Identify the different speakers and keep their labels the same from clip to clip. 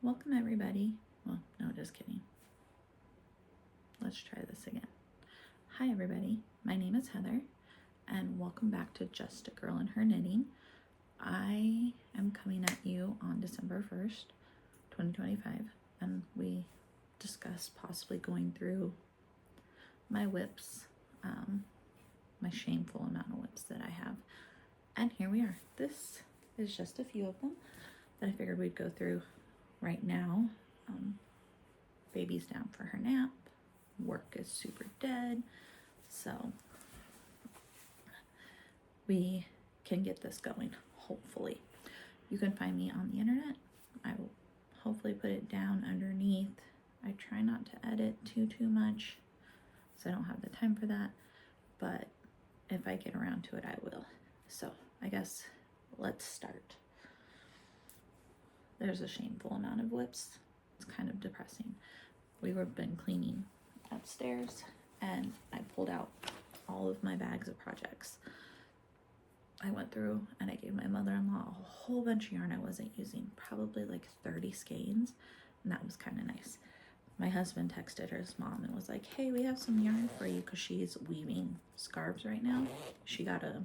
Speaker 1: Welcome everybody. Well, no, just kidding. Let's try this again. Hi everybody, my name is Heather and welcome back to Just a Girl and Her Knitting. I am coming at you on December 1st, 2025, and we discussed possibly going through my whips, my shameful amount of whips that I have. And here we are. This is just a few of them that I figured we'd go through right now. Baby's down for her nap. Work is super dead. So we can get this going, hopefully. You can find me on the internet. I will hopefully put it down underneath. I try not to edit too much, so I don't have the time for that. But if I get around to it, I will. So I guess let's start. There's a shameful amount of whips. It's kind of depressing. We were been cleaning upstairs and I pulled out all of my bags of projects. I went through and I gave my mother-in-law a whole bunch of yarn I wasn't using, probably like 30 skeins, and that was kind of nice. My husband texted his mom and was like, hey, we have some yarn for you, because she's weaving scarves right now. She got a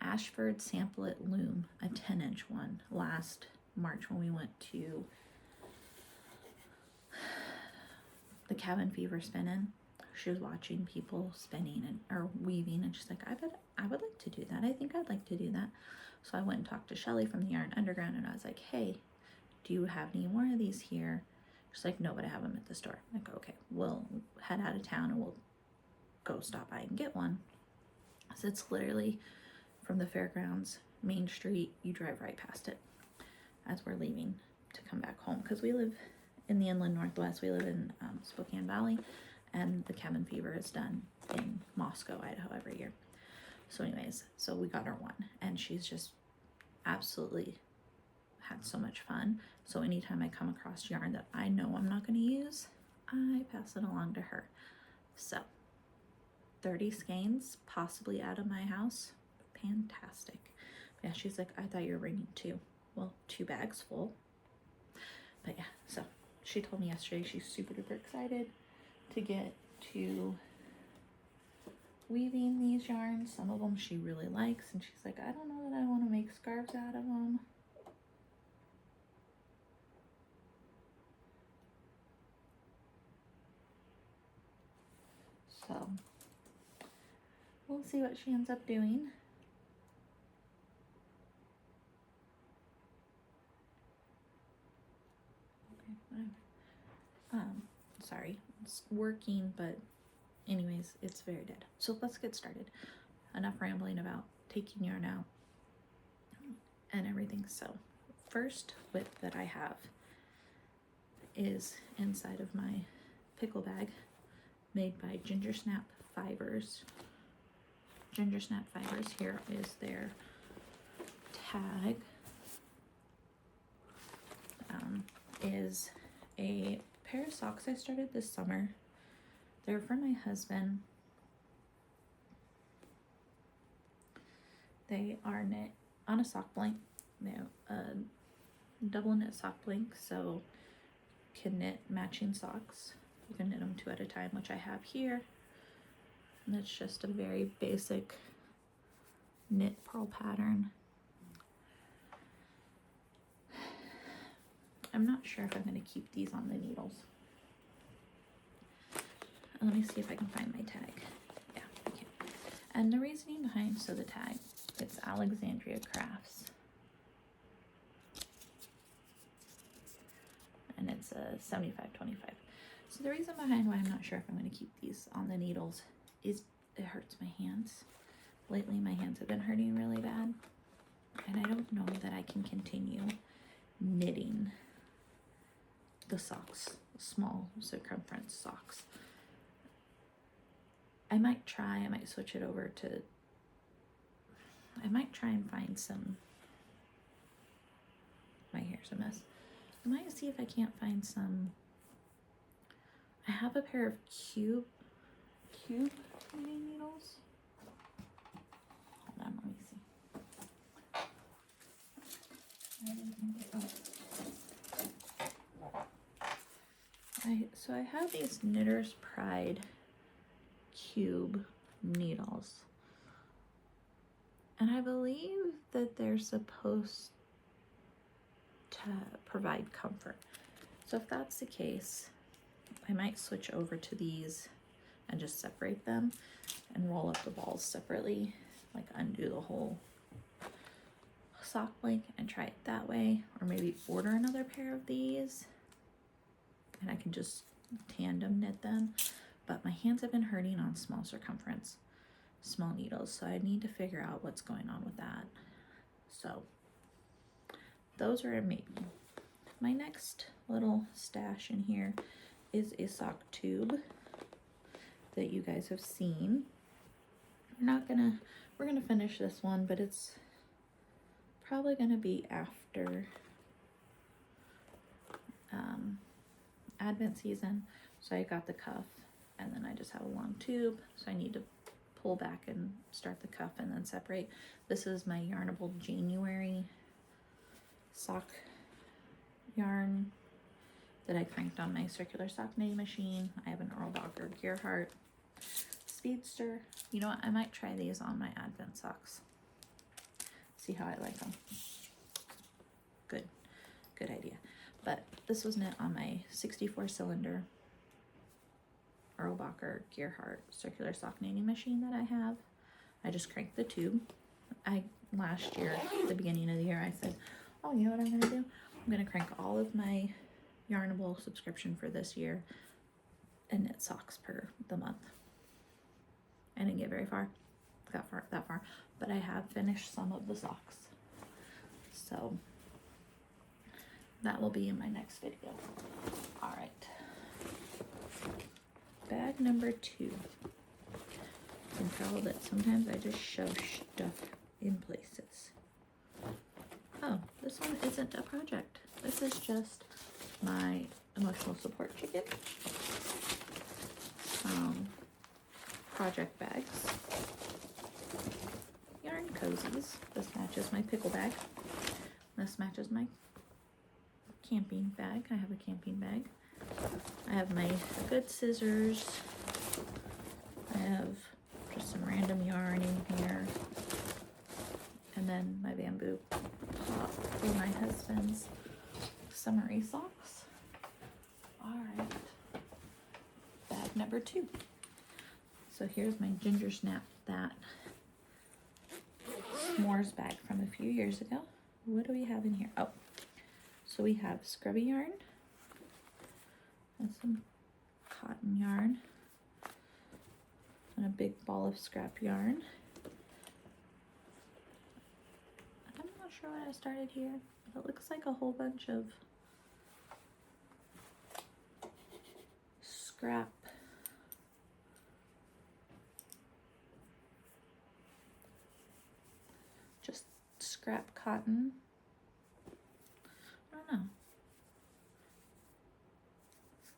Speaker 1: Ashford Samplet loom, a 10-inch one, last March when we went to the cabin fever spinning. She was watching people spinning or weaving, and she's like, I would like to do that. I think I'd like to do that. So I went and talked to Shelly from the Yarn Underground, and I was like, hey, do you have any more of these here? She's like, no, but I have them at the store. I go, okay, we'll head out of town and we'll go stop by and get one. So it's literally from the fairgrounds, Main Street, you drive right past it as we're leaving to come back home, because we live in the inland northwest. We live in Spokane Valley, and the cabin fever is done in Moscow, Idaho every year. So anyways, so we got her one, and she's just absolutely had so much fun. So anytime I come across yarn that I know I'm not going to use, I pass it along to her. So 30 skeins possibly out of my house. Fantastic. Yeah, she's like, I thought you were bringing 2. Well, 2 bags full. But yeah, so she told me yesterday she's super duper excited to get to weaving these yarns. Some of them she really likes, and she's like, I don't know that I want to make scarves out of them. So we'll see what she ends up doing. Okay, whatever. Sorry, it's working, but anyways, it's very dead. So let's get started. Enough rambling about taking yarn out and everything. So first whip that I have is inside of my pickle bag, made by Ginger Snap Fibers. Ginger Snap Fibers, here is their tag. Is a pair of socks I started this summer. They're for my husband. They are knit on a sock blank. They have a double knit sock blank, so you can knit matching socks. You can knit them 2 at a time, which I have here. And it's just a very basic knit purl pattern. I'm not sure if I'm going to keep these on the needles. Let me see if I can find my tag. Yeah, I can. And the reasoning behind, so the tag, it's Alexandria Crafts. And it's a 75-25. So the reason behind why I'm not sure if I'm going to keep these on the needles is it hurts my hands. Lately my hands have been hurting really bad, and I don't know that I can continue knitting the socks, small circumference socks. I might switch it over to, I might try and find some, my hair's a mess. I might see if I can't find some, I have a pair of cube knitting needles. Hold on, let me see. So I have these Knitter's Pride cube needles, and I believe that they're supposed to provide comfort. So if that's the case, I might switch over to these and just separate them and roll up the balls separately, like undo the whole sock blank and try it that way, or maybe order another pair of these and I can just tandem knit them. But my hands have been hurting on small circumference, small needles, so I need to figure out what's going on with that. So those are a maybe. My next little stash in here is a sock tube that you guys have seen. We're gonna finish this one, but it's probably gonna be after Advent season. So I got the cuff and then I just have a long tube, so I need to pull back and start the cuff and then separate. This is my yarnable January sock yarn that I cranked on my circular sock knitting machine. I have an Erlbacher Gerhardt Speedster. You know what, I might try these on my Advent socks, see how I like them. Good idea. But this was knit on my 64 cylinder Erlbacher Gerhardt circular sock knitting machine that I have. I just cranked the tube. Last year, at the beginning of the year, I said, oh, you know what I'm gonna do? I'm gonna crank all of my Yarnable subscription for this year and knit socks per the month. I didn't get very far, that far, but I have finished some of the socks. So that will be in my next video. All right. Bag number 2. You can tell that sometimes I just shove stuff in places. Oh, this one isn't a project. This is just my emotional support chicken. Project bags. Yarn cozies. This matches my pickle bag. This matches my camping bag. I have a camping bag. I have my good scissors. I have just some random yarn in here. And then my bamboo pot for my husband's summery socks. All right. Bag number 2. So here's my Ginger Snap that s'mores bag from a few years ago. What do we have in here? Oh, so we have scrubby yarn and some cotton yarn and a big ball of scrap yarn. I'm not sure what I started here, but it looks like a whole bunch of scrap scrap cotton. I don't know.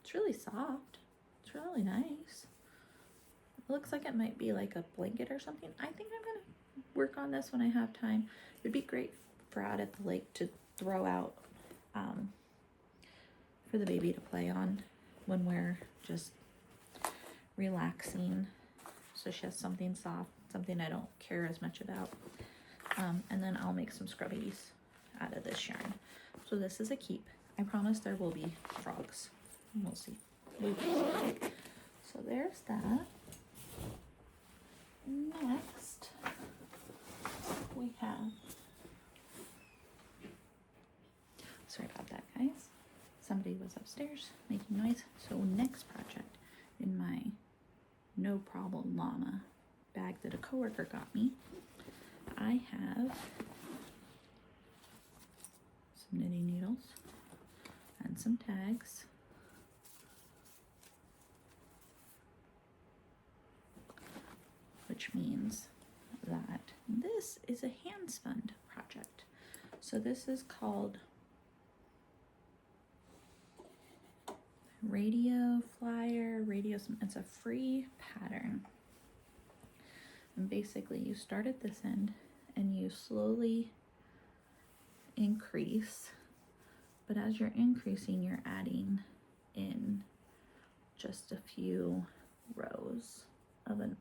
Speaker 1: It's really soft. It's really nice. It looks like it might be like a blanket or something. I think I'm gonna work on this when I have time. It'd be great for out at the lake to throw out for the baby to play on when we're just relaxing. So she has something soft, something I don't care as much about. And then I'll make some scrubbies out of this yarn. So this is a keep. I promise there will be frogs. We'll see. So there's that. Next, we have, sorry about that, guys. Somebody was upstairs making noise. So next project in my No Problem Llama bag that a coworker got me, I have some knitting needles and some tags, which means that this is a hand spun project. So this is called Radio Flyer, it's a free pattern. And basically you start at this end and you slowly increase, but as you're increasing, you're adding in just a few rows of an,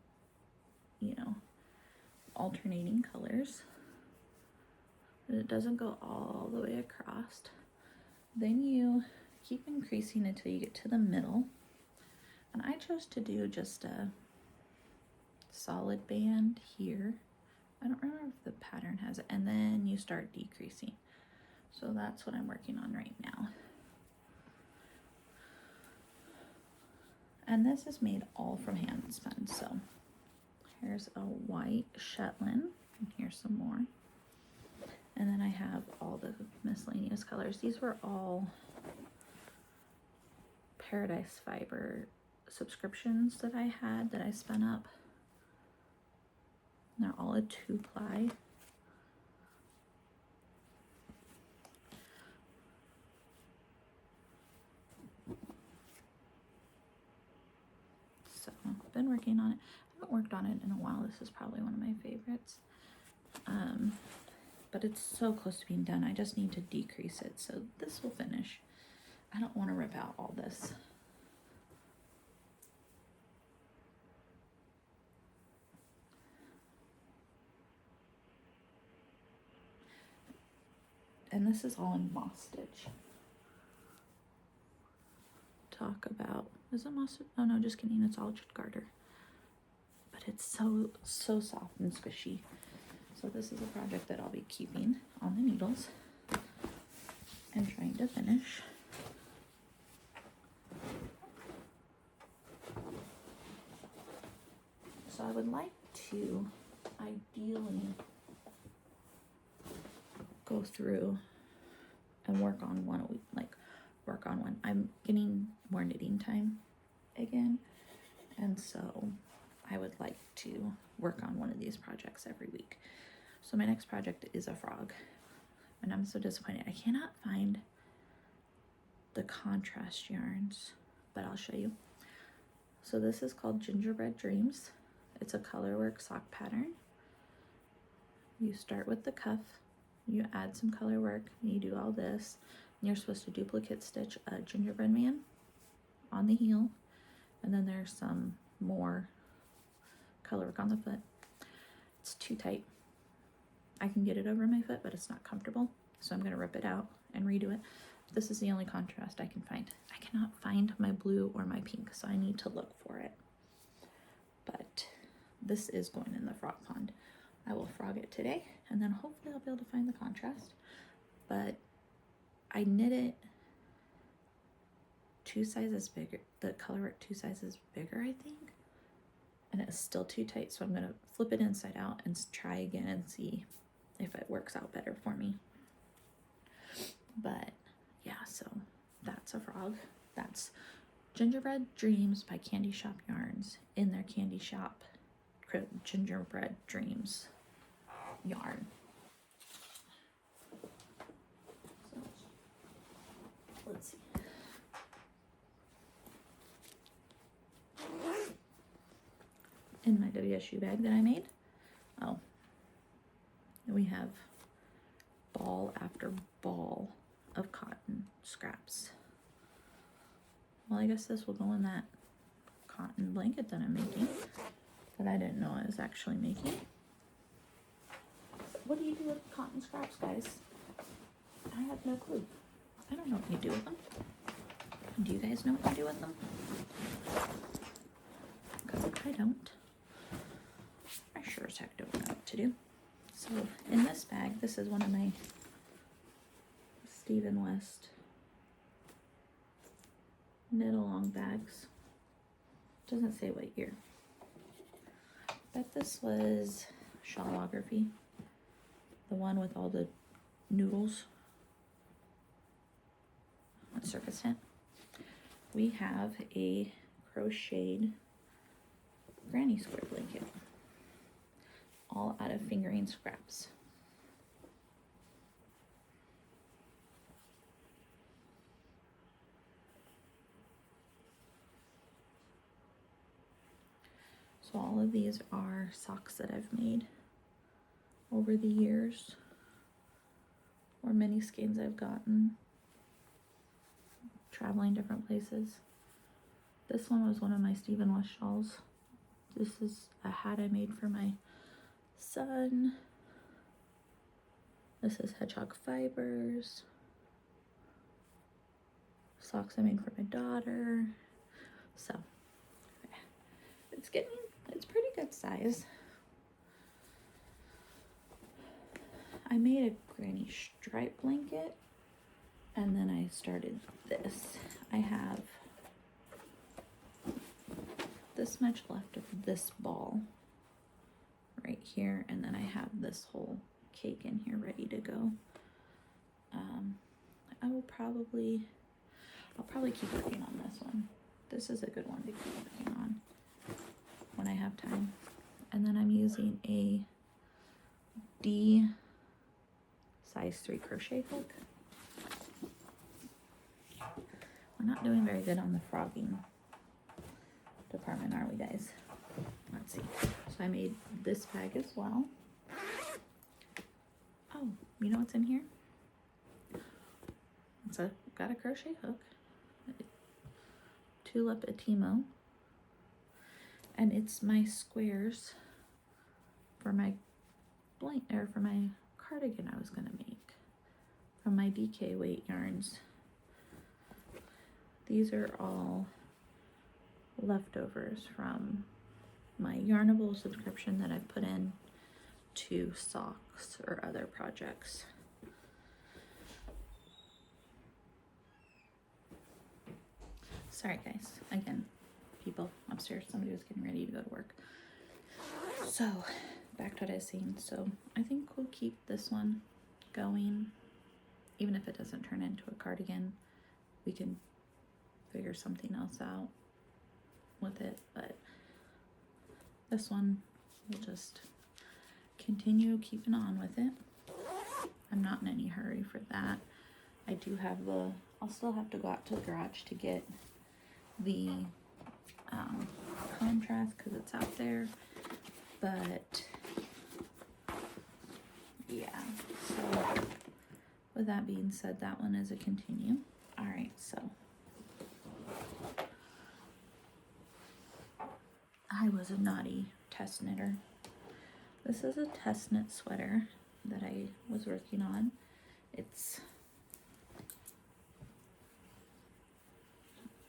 Speaker 1: you know, alternating colors. And it doesn't go all the way across. Then you keep increasing until you get to the middle. And I chose to do just a solid band here. I don't remember if the pattern has it. And then you start decreasing. So that's what I'm working on right now. And this is made all from hand spun. So here's a white Shetland, and here's some more. And then I have all the miscellaneous colors. These were all Paradise Fiber subscriptions that I had that I spun up. And they're all a 2-ply. So I've been working on it. I haven't worked on it in a while. This is probably one of my favorites. But it's so close to being done. I just need to decrease it. So this will finish. I don't want to rip out all this. And this is all in moss stitch. Talk about, is it moss? Oh no, just kidding. It's all garter. But it's so soft and squishy. So this is a project that I'll be keeping on the needles and trying to finish. So I would like to ideally go through and work on one a week, work on one. I'm getting more knitting time again, and so I would like to work on one of these projects every week. So my next project is a frog, and I'm so disappointed. I cannot find the contrast yarns, but I'll show you. So this is called Gingerbread Dreams. It's a colorwork sock pattern. You start with the cuff, you add some color work, you do all this, and you're supposed to duplicate stitch a gingerbread man on the heel, and then there's some more color work on the foot. It's too tight. I can get it over my foot, but it's not comfortable, so I'm going to rip it out and redo it. This is the only contrast I can find. I cannot find my blue or my pink, so I need to look for it. But this is going in the frog pond. I will frog it today, and then hopefully I'll be able to find the contrast. But I knit it 2 sizes bigger, the color work 2 sizes bigger, I think, and it's still too tight, so I'm going to flip it inside out and try again and see if it works out better for me. But yeah, so that's a frog. That's Gingerbread Dreams by Candy Shop Yarns in their Candy Shop Gingerbread Dreams yarn. So let's see. In my WSU bag that I made, oh, we have ball after ball of cotton scraps. Well, I guess this will go in that cotton blanket that I'm making that I didn't know I was actually making. What do you do with cotton scraps, guys? I have no clue. I don't know what you do with them. Do you guys know what you do with them? Because I don't. I sure as heck don't know what to do. So in this bag, this is one of my Stephen West knit along bags. Doesn't say what year. But this was Shawlography, the one with all the noodles on Circus Tent. We have a crocheted granny square blanket, all out of fingering scraps. So all of these are socks that I've made over the years, or mini skeins I've gotten traveling different places. This one was one of my Stephen West shawls. This is a hat I made for my son. This is hedgehog fibers. Socks I made for my daughter. So it's pretty good size. I made a granny stripe blanket, and then I started this. I have this much left of this ball right here, and then I have this whole cake in here ready to go. I'll probably keep working on this one. This is a good one to keep working on when I have time. And then I'm using a D size 3 crochet hook. We're not doing very good on the frogging department, are we, guys? Let's see. So I made this bag as well. Oh, you know what's in here? Got a crochet hook, tulip atimo, and it's my squares for my for my cardigan I was gonna make from my DK weight yarns. These are all leftovers from my Yarnable subscription that I've put in to socks or other projects. Sorry guys, again, people upstairs, somebody was getting ready to go to work. So back to what I was saying. So I think we'll keep this one going, even if it doesn't turn into a cardigan. We can figure something else out with it, but this one we'll just continue keeping on with it. I'm not in any hurry for that. I do have I'll still have to go out to the garage to get the contrast because it's out there, but yeah. So with that being said, that one is a continue. All right, so I was a naughty test knitter. This is a test knit sweater that I was working on. It's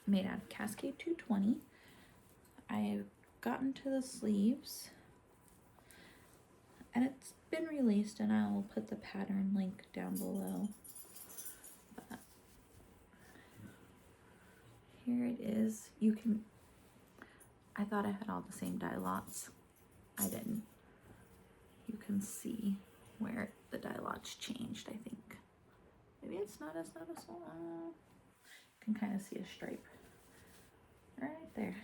Speaker 1: made out of Cascade 220. I've gotten to the sleeves and it's been released, and I will put the pattern link down below. But here it is. I thought I had all the same dye lots. I didn't. You can see where the dye lots changed, I think. Maybe it's not as noticeable. You can kind of see a stripe right there.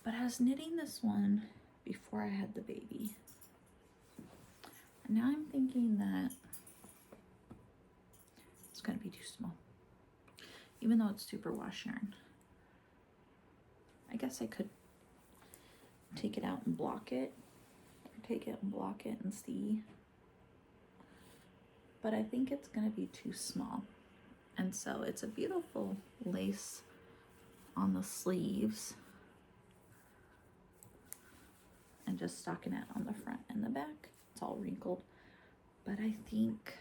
Speaker 1: But I was knitting this one before I had the baby. And now I'm thinking that it's gonna be too small. Even though it's superwash yarn. I guess I could take it out and block it. Or take it and block it and see. But I think it's gonna be too small. And so it's a beautiful lace on the sleeves. And just stocking it on the front and the back. It's all wrinkled. But I think,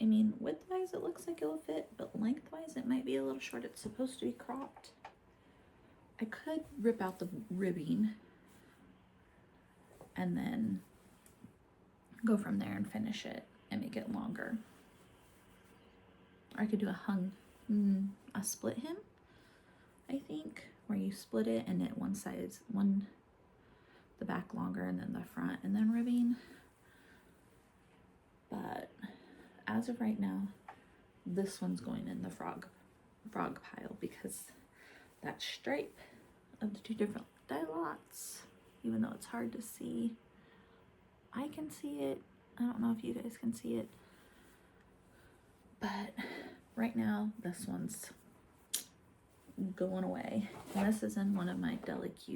Speaker 1: I mean, widthwise it looks like it'll fit, but lengthwise it might be a little short. It's supposed to be cropped. I could rip out the ribbing and then go from there and finish it and make it longer. Or I could do a split hem, I think, where you split it and knit one side, the back longer and then the front and then ribbing. But as of right now, this one's going in the frog pile because that stripe of the two different dye lots, even though it's hard to see, I can see it. I don't know if you guys can see it, but right now this one's going away. And this is in one of my deluxe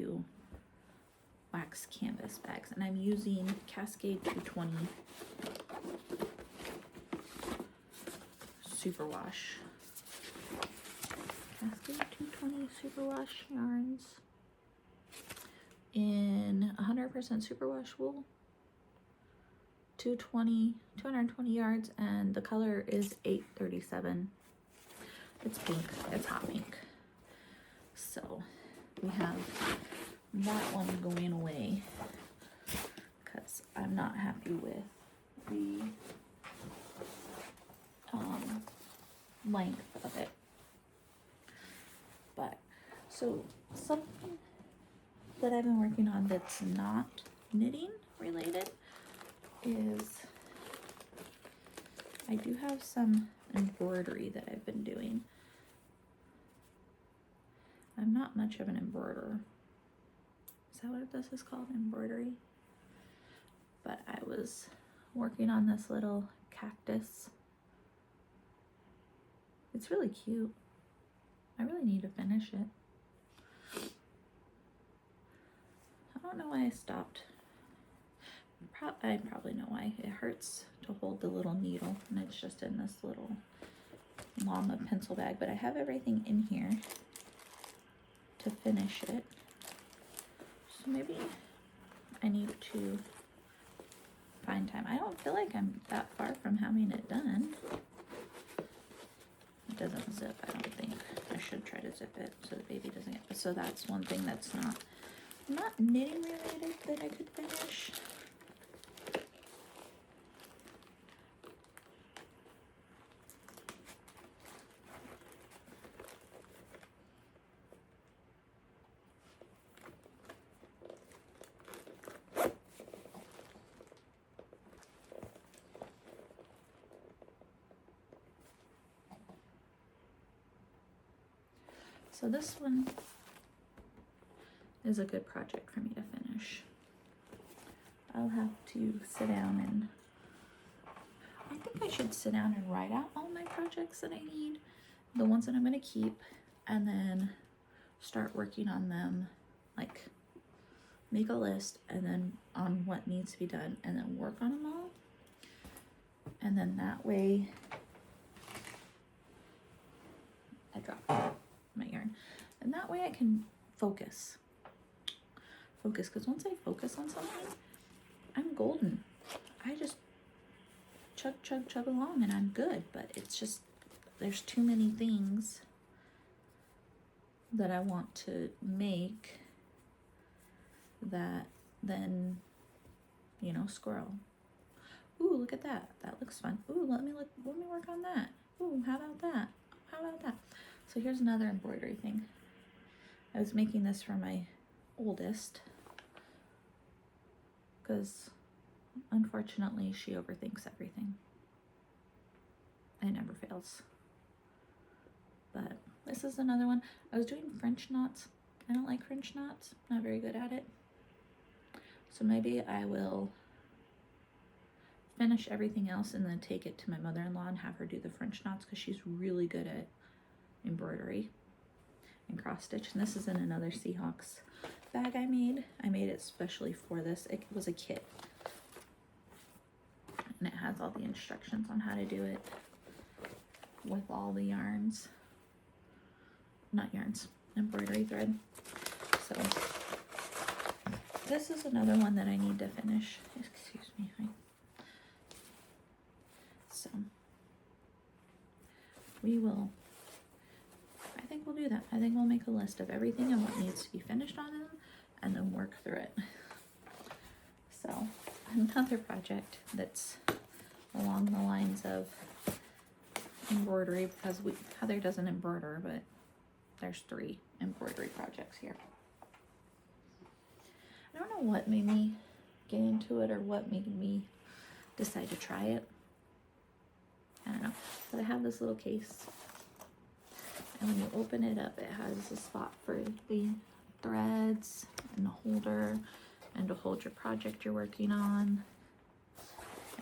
Speaker 1: wax canvas bags, and I'm using Cascade 220. superwash. Cascade 220 superwash yarns in 100% superwash wool. 220 yards, and the color is 837. It's pink. It's hot pink. So we have that one going away because I'm not happy with the length of it. But so something that I've been working on that's not knitting related is I do have some embroidery that I've been doing. I'm not much of an embroiderer. Is that what this is called? Embroidery? But I was working on this little cactus. It's really cute. I really need to finish it. I don't know why I stopped. I probably know why. It hurts to hold the little needle, and it's just in this little llama pencil bag, but I have everything in here to finish it. So maybe I need to find time. I don't feel like I'm that far from having it done. It doesn't zip, I don't think. I should try to zip it so the baby doesn't get, so that's one thing that's not knitting related that I could finish. So this one is a good project for me to finish. I'll have to sit down and, I think I should sit down and write out all my projects that I need, the ones that I'm going to keep, and then start working on them, like make a list and then on what needs to be done and then work on them all. And then that way, I dropped my yarn, and that way I can focus because once I focus on something, I'm golden. I just chug along and I'm good. But it's just, there's too many things that I want to make that then, you know, squirrel. Ooh, look at that. That looks fun. Ooh, let me work on that. Ooh, how about that? How about that? So here's another embroidery thing. I was making this for my oldest because unfortunately she overthinks everything. It never fails. But this is another one. I was doing French knots. I don't like French knots. Not very good at it. So maybe I will finish everything else and then take it to my mother-in-law and have her do the French knots because she's really good at embroidery and cross stitch. And this is in another Seahawks bag I made. I made it specially for this. It was a kit. And it has all the instructions on how to do it with all the yarns. Not yarns, embroidery thread. So this is another one that I need to finish. Excuse me. So we will, I think we'll do that. I think we'll make a list of everything and what needs to be finished on them and then work through it. So another project that's along the lines of embroidery, because Heather doesn't embroider, but there's 3 embroidery projects here. I don't know what made me get into it or what made me decide to try it. I don't know, but I have this little case, and when you open it up, it has a spot for the threads and the holder and to hold your project you're working on.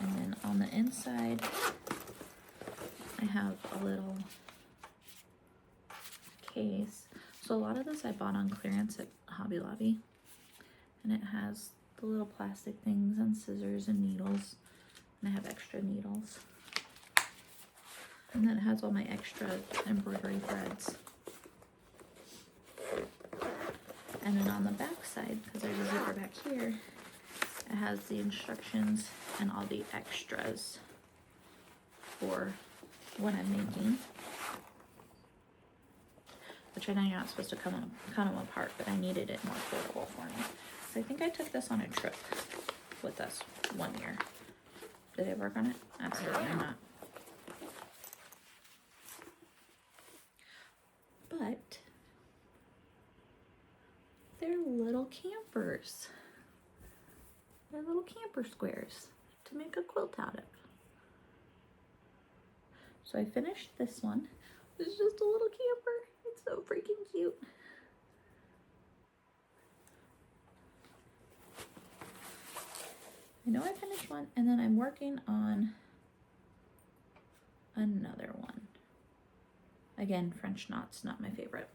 Speaker 1: And then on the inside, I have a little case. So a lot of this I bought on clearance at Hobby Lobby, and it has the little plastic things and scissors and needles, and I have extra needles. And then it has all my extra embroidery threads. And then on the back side, because there's a zipper back here, it has the instructions and all the extras for what I'm making. Which I know you're not supposed to cut them apart, but I needed it more portable for me. So I think I took this on a trip with us one year. Did I work on it? Absolutely not. But they're little campers. They're little camper squares to make a quilt out of. So I finished this one. It's just a little camper. It's so freaking cute. I know I finished one, and then I'm working on another one. Again, French knots, not my favorite.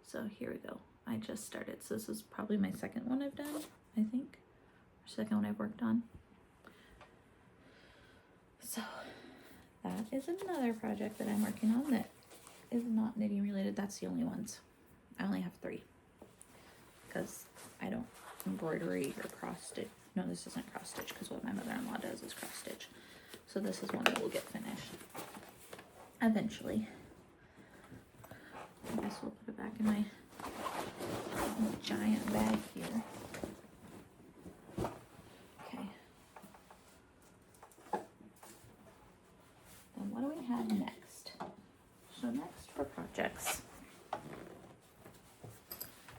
Speaker 1: So here we go. I just started. So this is probably my second one I've done, I think. Or second one I've worked on. So that is another project that I'm working on that is not knitting related. That's the only ones. I only have 3 because I don't embroidery or cross stitch. No, this isn't cross stitch because what my mother-in-law does is cross stitch. So this is one that will get finished eventually. I guess we'll put it back in my giant bag here. Okay. Then what do we have next? So next for projects,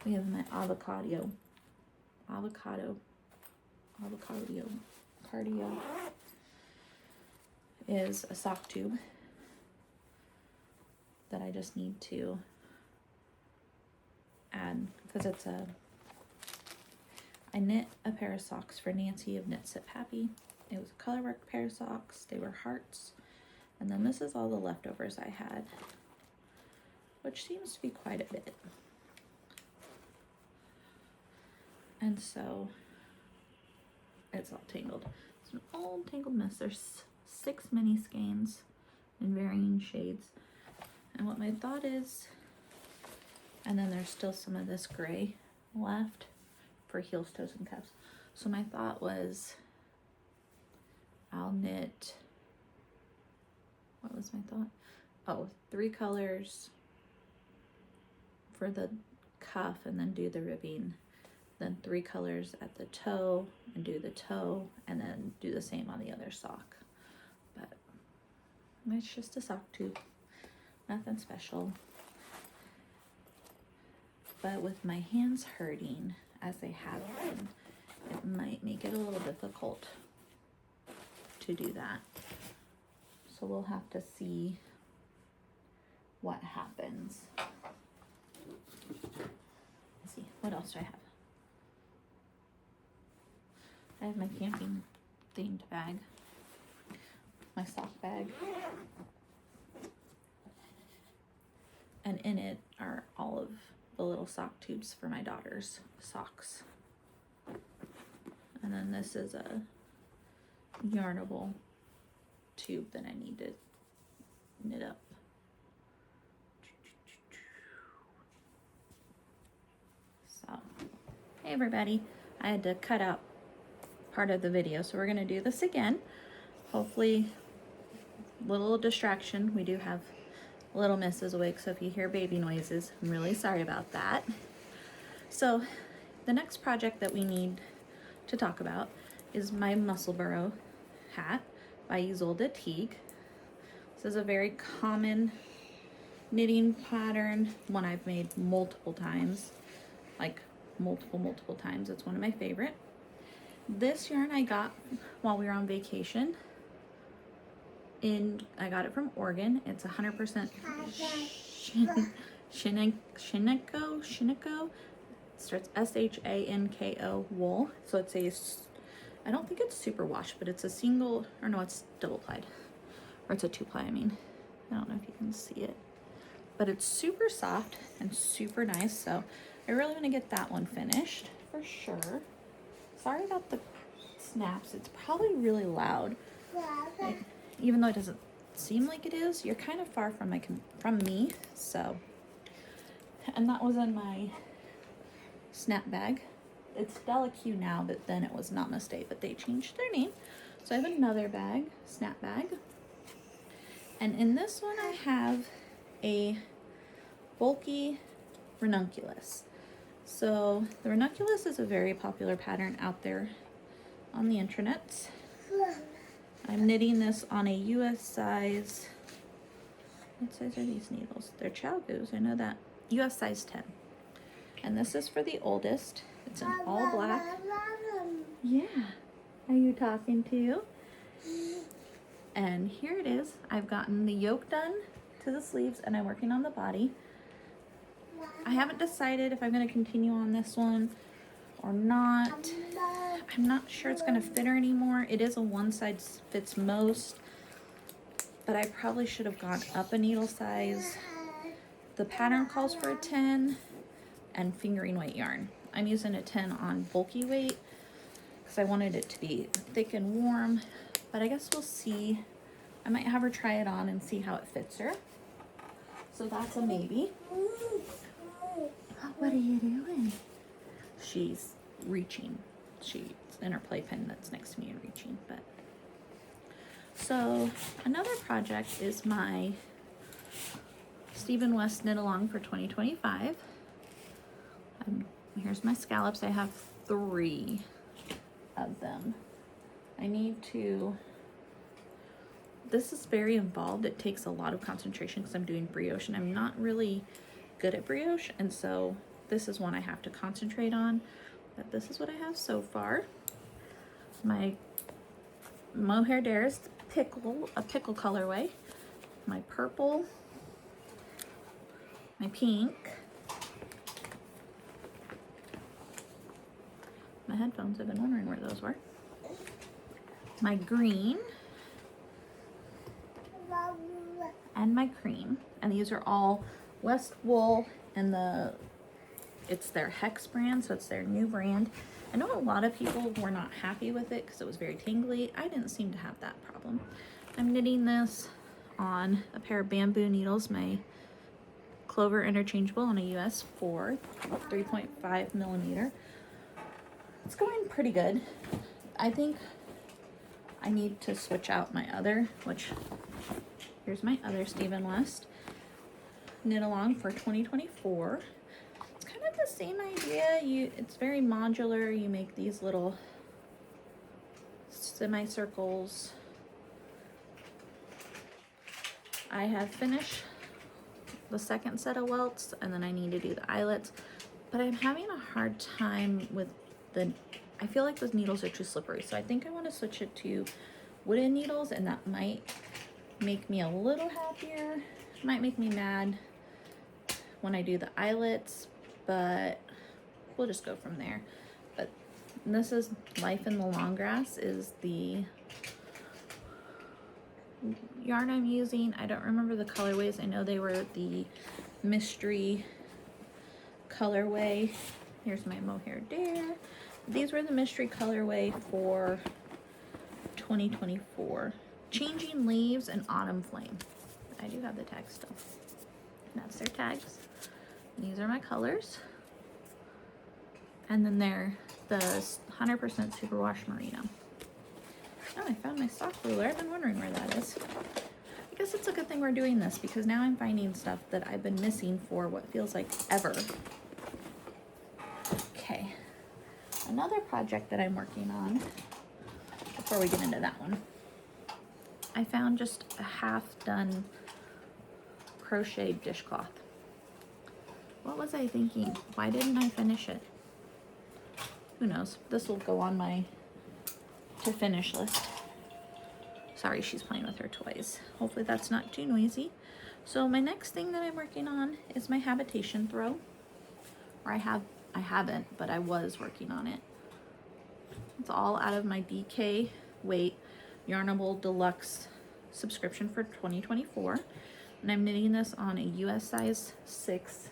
Speaker 1: we have my avocado is a sock tube that I just need to add because it's I knit a pair of socks for Nancy of Knit Sip Happy. It was a color work pair of socks. They were hearts. And then this is all the leftovers I had, which seems to be quite a bit. And so it's all tangled. It's an old tangled mess. There's 6 mini skeins in varying shades. And what my thought is, and then there's still some of this gray left for heels, toes, and cuffs. So my thought was I'll knit, what was my thought? Oh, 3 colors for the cuff and then do the ribbing. Then 3 colors at the toe and do the toe, and then do the same on the other sock. But it's just a sock tube, nothing special. But with my hands hurting as they have been, it might make it a little difficult to do that. So we'll have to see what happens. Let's see, what else do I have? I have my camping themed bag, my sock bag, and in it are all of the little sock tubes for my daughter's socks. And then this is a yarnable tube that I need to knit up. So, hey everybody, I had to cut out part of the video, so we're going to do this again. Hopefully little distraction. We do have little Misses awake, so if you hear baby noises, I'm really sorry about that. So the next project that we need to talk about is my Musselburgh hat by Isolde Teague. This is a very common knitting pattern, one I've made multiple times, like multiple times. It's one of my favorite. This yarn I got while we were on vacation. I got it from Oregon. It's 100% Shineko. It starts SHANKO wool. So it's I don't think it's super wash, but it's a single, or no, it's double plied. Or it's a 2-ply, I mean. I don't know if you can see it. But it's super soft and super nice, so I really want to get that one finished for sure. Sorry about the snaps. It's probably really loud. Even though it doesn't seem like it is. You're kind of far from me, so. And that was in my snap bag. It's deluxe now, but then it was Namaste, but they changed their name. So I have another bag, snap bag. And in this one I have a bulky Ranunculus. So the Ranunculus is a very popular pattern out there on the internet. I'm knitting this on a US size. What size are these needles? They're Chalgoos, I know that. US size 10. And this is for the oldest. It's in all black. Yeah. Are you talking to? And here it is. I've gotten the yoke done to the sleeves and I'm working on the body. I haven't decided if I'm going to continue on this one or not. I'm not sure it's going to fit her anymore. It is a one size fits most, but I probably should have gone up a needle size. The pattern calls for a 10 and fingering weight yarn. I'm using a 10 on bulky weight because I wanted it to be thick and warm, but I guess we'll see. I might have her try it on and see how it fits her. So that's a maybe. What are you doing? She's reaching. She's in her playpen that's next to me and reaching. But so another project is my Stephen West knit along for 2025. Here's my scallops. I have 3 of them. I need to, this is very involved. It takes a lot of concentration because I'm doing brioche and I'm not really good at brioche, and so this is one I have to concentrate on. But this is what I have so far. My mohair dare is a pickle colorway. My purple, my pink, my headphones, I've been wondering where those were. My green, and my cream. And these are all West Wool, and it's their Hex brand, so it's their new brand. I know a lot of people were not happy with it because it was very tangly. I didn't seem to have that problem. I'm knitting this on a pair of bamboo needles, my Clover interchangeable on a US 4 3.5 millimeter. It's going pretty good. I think I need to switch out my other, which here's my other Stephen West knit along for 2024. It's kind of the same idea. It's very modular. You make these little semicircles. I have finished the second set of welts and then I need to do the eyelets, but I'm having a hard time with I feel like those needles are too slippery, so I think I want to switch it to wooden needles, and that might make me a little happier. It might make me mad when I do the eyelets, but we'll just go from there. But this is Life in the Long Grass is the yarn I'm using. I don't remember the colorways. I know they were the mystery colorway. Here's my mohair dare. These were the mystery colorway for 2024. Changing Leaves and Autumn Flame. I do have the tags still. That's their tags. These are my colors. And then they're the 100% superwash merino. Oh, I found my sock ruler. I've been wondering where that is. I guess it's a good thing we're doing this because now I'm finding stuff that I've been missing for what feels like ever. Okay. Another project that I'm working on, before we get into that one, I found just a half done crochet dishcloth. What was I thinking? Why didn't I finish it? Who knows? This will go on my to finish list. Sorry, she's playing with her toys. Hopefully that's not too noisy. So my next thing that I'm working on is my habitation throw. Or I haven't, but I was working on it. It's all out of my DK weight yarnable deluxe subscription for 2024. And I'm knitting this on a US size 6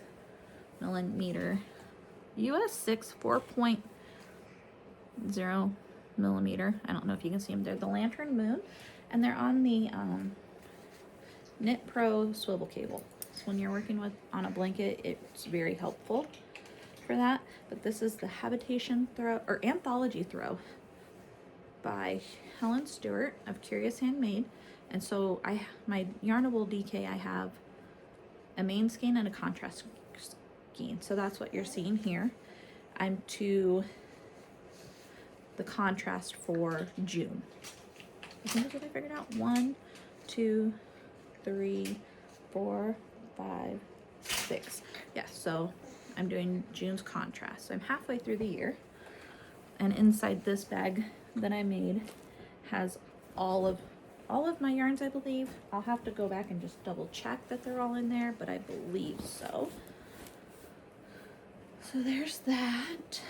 Speaker 1: millimeter. US 6 4.0 millimeter. I don't know if you can see them. They're the Lantern Moon. And they're on the Knit Pro swivel cable. So when you're working with on a blanket, it's very helpful for that. But this is the Habitation Throw, or Anthology Throw, by Helen Stuart of Curious Handmade. And so my yarnable DK, I have a main skein and a contrast skein. So that's what you're seeing here. I'm to the contrast for June. I think that's what I figured out. 1, 2, 3, 4, 5, 6. Yeah, so I'm doing June's contrast. So I'm halfway through the year. And inside this bag that I made has all of my yarns, I believe. I'll have to go back and just double check that they're all in there, but I believe so. So there's that.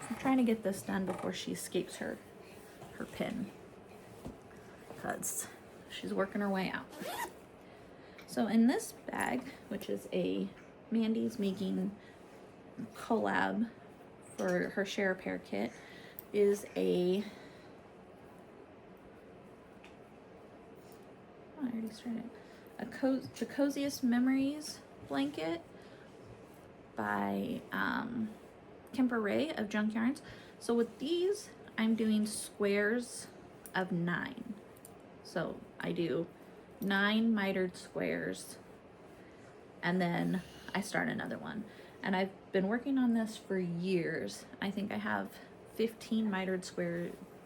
Speaker 1: I'm trying to get this done before she escapes her pin, because she's working her way out. So in this bag, which is a Mandy's making collab for her Share a Pair kit, is I already started. The Coziest Memories blanket by Kemper Ray of Junk Yarns. So with these, I'm doing squares of 9. So I do 9 mitered squares, and then I start another one. And I've been working on this for years. I think I have 15 mitered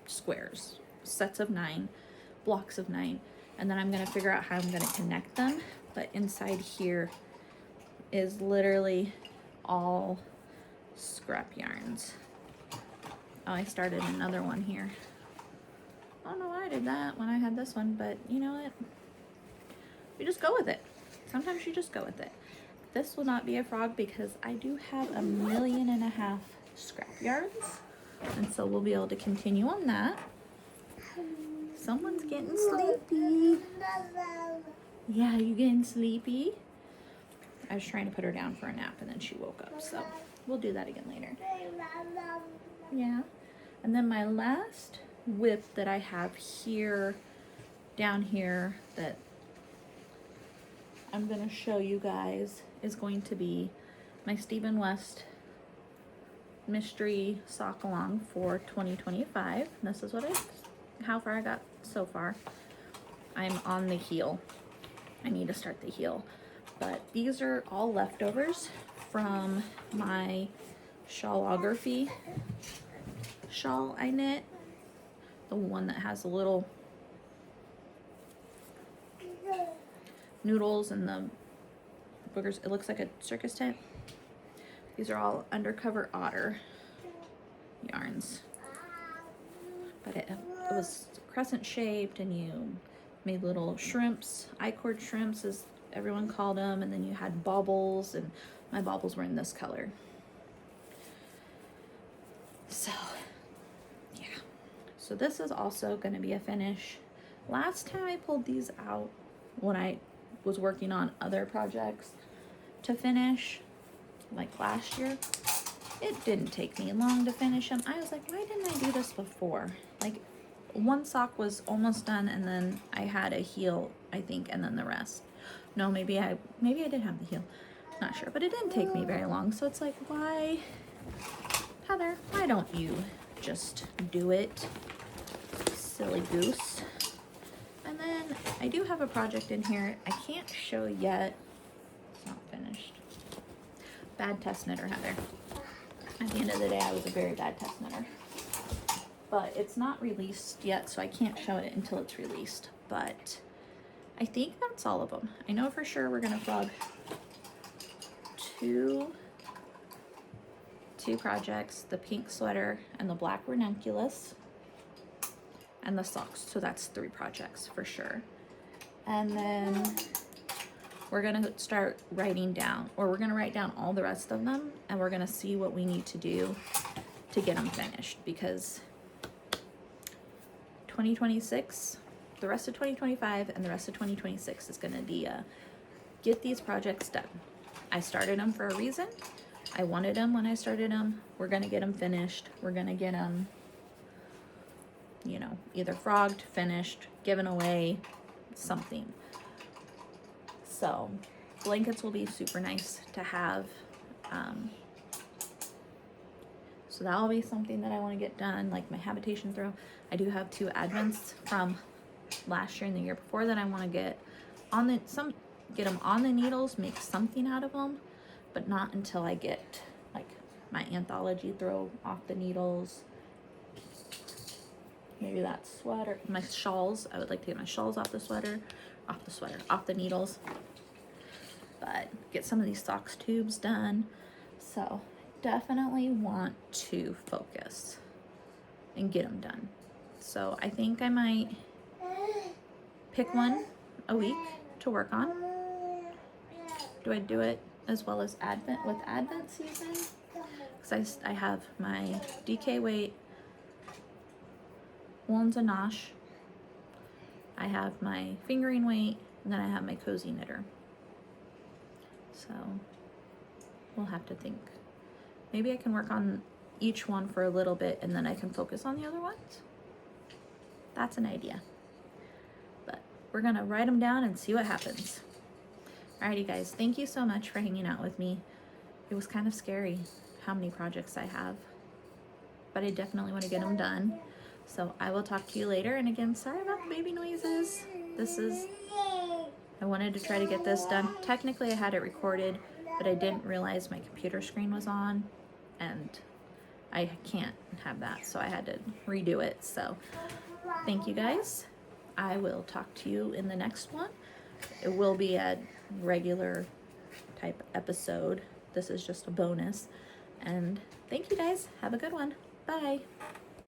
Speaker 1: squares, sets of 9, blocks of 9, and then I'm gonna figure out how I'm gonna connect them. But inside here is literally all scrap yarns. Oh, I started another one here. I don't know why I did that when I had this one, but you know what? You just go with it. Sometimes you just go with it. This will not be a frog because I do have 1.5 million scrap yarns, and so we'll be able to continue on that. Someone's getting sleepy. Yeah, you getting sleepy? I was trying to put her down for a nap and then she woke up, so we'll do that again later. Yeah. And then my last whip that I have here, down here, that I'm going to show you guys is going to be my Stephen West mystery sock along for 2025. This is what how far I got so far. I'm on the heel. I need to start the heel. But these are all leftovers from my shawlography shawl I knit. The one that has the little noodles and the boogers. It looks like a circus tent. These are all Undercover Otter yarns. But it was crescent shaped, and you made little shrimps, I-cord shrimps as everyone called them, and then you had baubles, and my baubles were in this color. So yeah, so this is also going to be a finish. Last time I pulled these out when I was working on other projects to finish, like last year, it didn't take me long to finish them. I was like, why didn't I do this before? Like, one sock was almost done, and then I had a heel, I think, and then the rest. No, maybe I did have the heel. Not sure, but it didn't take me very long. So it's like, why, Heather, why don't you just do it, silly goose? And then I do have a project in here. I can't show yet. It's not finished. Bad test knitter, Heather. At the end of the day, I was a very bad test knitter. But it's not released yet, so I can't show it until it's released. But I think that's all of them. I know for sure we're gonna frog two projects, the pink sweater and the black ranunculus, and the socks. So that's 3 projects for sure. And then we're gonna start writing down, or we're gonna write down all the rest of them, and we're gonna see what we need to do to get them finished, because 2026, the rest of 2025 and the rest of 2026 is gonna be get these projects done. I started them for a reason. I wanted them when I started them. We're gonna get them finished. We're gonna get them, you know, either frogged, finished, given away, something. So blankets will be super nice to have. So that'll be something that I want to get done, like my habitation throw. I do have 2 advents from last year and the year before that I want to get on the get them on the needles, make something out of them, but not until I get like my Anthology throw off the needles. Maybe that sweater, my shawls. I would like to get my shawls off the needles. But get some of these socks tubes done. So definitely want to focus and get them done. So I think I might pick one a week to work on. Do I do it as well as Advent season? Because I have my DK weight, Woolens and Nosh. I have my fingering weight, and then I have my cozy knitter. So we'll have to think. Maybe I can work on each one for a little bit and then I can focus on the other ones. That's an idea. But we're gonna write them down and see what happens. Alrighty guys, thank you so much for hanging out with me. It was kind of scary how many projects I have, but I definitely want to get them done. So I will talk to you later. And again, sorry about the baby noises. I wanted to try to get this done. Technically I had it recorded, but I didn't realize my computer screen was on and I can't have that, so I had to redo it. So thank you guys. I will talk to you in the next one. It will be a regular type episode. This is just a bonus. And thank you guys. Have a good one. Bye.